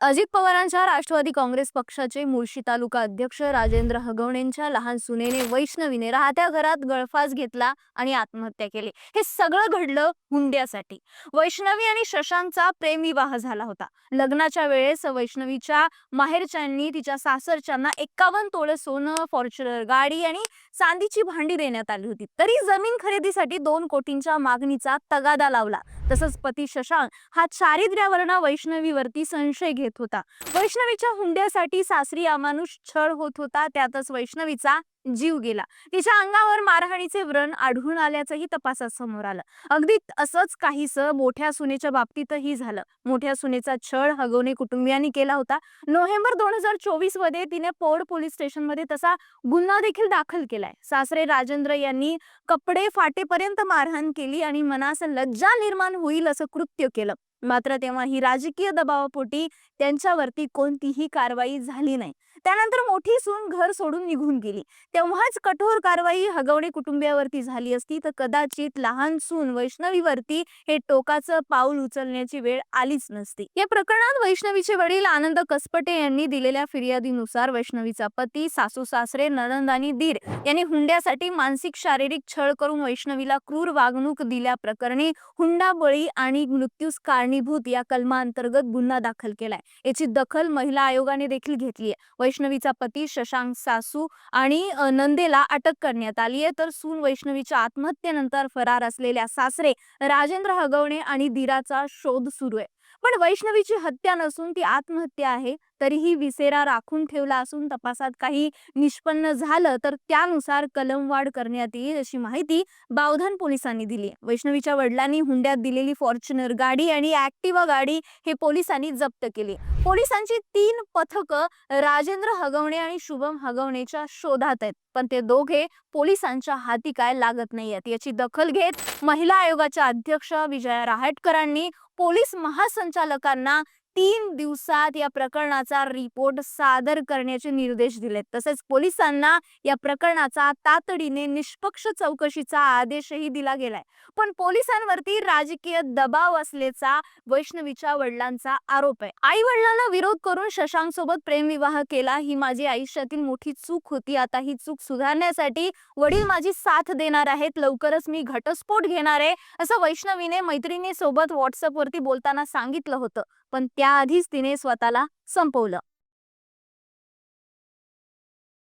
अजित पवारांच्या राष्ट्रवादी काँग्रेस पक्षाचे मुळशी तालुका अध्यक्ष राजेंद्र हगवणेंच्या लहान सुनेने वैष्णवीने राहत्या घरात गळफास घेतला आणि आत्महत्या केली। हे सगळं घडलं हुंड्यासाठी। वैष्णवी आणि शशांकचा प्रेमविवाह झाला होता। लग्नाच्या वेळेस वैष्णवीच्या माहेरच्यांनी तिच्या सासरच्यांना 51 तोळे सोनं, फॉर्च्युनर गाडी आणि चांदीची भांडी देण्यात आली होती। तरी जमीन खरेदीसाठी 2 कोटींच्या मागणीचा तगादा लावला। तसंच पती शशांक हा चारित्र्यावरनं वैष्णवीवरती संशय घेत होता। वैष्णवीच्या हुंड्यासाठी सासरी अमानुष छळ होत होता। त्यातच वैष्णवीचा जीव गेला। तिच्या अंगावर मारहाणीचे व्रण आढळून आल्याचंही तपासात समोर आलं। अगदी असंच काहीसं मोठ्या सुनेच्या बाबतीतही झालं। मोठ्या सुनेचा छळ हगवणे कुटुंबियांनी केला होता। नोव्हेंबर 2024 मध्ये तिने पौड पोलीस स्टेशनमध्ये तसा गुन्हा देखील दाखल केलाय। सासरे राजेंद्र यांनी कपडे फाटेपर्यंत मारहाण केली आणि मनास लज्जा निर्माण होईल असं कृत्य केलं। मात्र तेव्हा ही राजकीय दबावापोटी त्यांच्यावरती कोणतीही कारवाई झाली नाही। त्यानंतर मोठी सून घर सोडून निघून गेली। तेव्हाच कठोर कारवाई हगवणे कुटुंबियावरती झाली असती तर कदाचित लहान सून वैष्णवीवरती हे टोकाचं पाऊल उचलण्याची वेळ आलीच नसती। या प्रकरणात वैष्णवीचे वडील आनंद कसपटे यांनी दिलेल्या फिर्यादीनुसार वैष्णवीचा पती, सासू सासरे, नणंद आणि दीर यांनी हुंड्यासाठी मानसिक शारीरिक छळ करून वैष्णवीला क्रूर वागणूक दिल्याप्रकरणी हुंडाबळी आणि मृत्यूस कारणीभूत या कलमांतर्गत गुन्हा दाखल केलाय। याची दखल महिला आयोगाने देखील घेतली आहे। वैष्णवीचा पती शशांक, सासू आणि नंदेला अटक करण्यात आली आहे, तर सून वैष्णवीच्या आत्महत्येनंतर फरार असलेल्या सासरे राजेंद्र हगवणे आणि दीराचा शोध सुरू आहे। पण वैष्णवीची हत्या नसून ती आत्महत्या आहे। तरीही विसेरा राखून ठेवला असून तपासात काही निष्पन्न झालं तर त्यानुसार कलमवाढ करण्यात येईल अशी माहिती बावधन पोलिसांनी दिली आहे। वैष्णवीच्या वडिलांनी हुंड्यात दिलेली फॉर्च्युनर गाडी आणि ॲक्टिवा गाडी हे पोलिसांनी जप्त केली। पोलिसांची 3 पथकं राजेंद्र हगवणे आणि शुभम हगवणेच्या शोधात आहेत, पण ते दोघे पोलिसांच्या हाती काय लागत नाहीयेत। याची दखल घेत महिला आयोगाच्या अध्यक्ष विजया रहाटकरांनी पोलीस महासंचालकांना 3 दिवसात या प्रकरणाचा रिपोर्ट सादर करण्याचे निर्देश दिलेत। तसेच पोलिसांना या प्रकरणाचा तातडीने निष्पक्ष चौकशीचा आदेशही दिला गेलाय। पण पोलिसांवरती राजकीय दबाव असल्याचा वैष्णवीच्या वडिलांचा आरोप आहे। आई वडिलांना विरोध करून शशांक सोबत प्रेमविवाह केला, ही माझी आयुष्यातील मोठी चूक होती। आता ही चूक सुधारण्यासाठी वडील माझी साथ देणार आहेत। लवकरच मी घटस्फोट घेणार आहे असं वैष्णवीने मैत्रिणीसोबत व्हॉट्सअपवरती बोलताना सांगितलं होतं, पण त्याआधीच तिने स्वतःला संपवलं।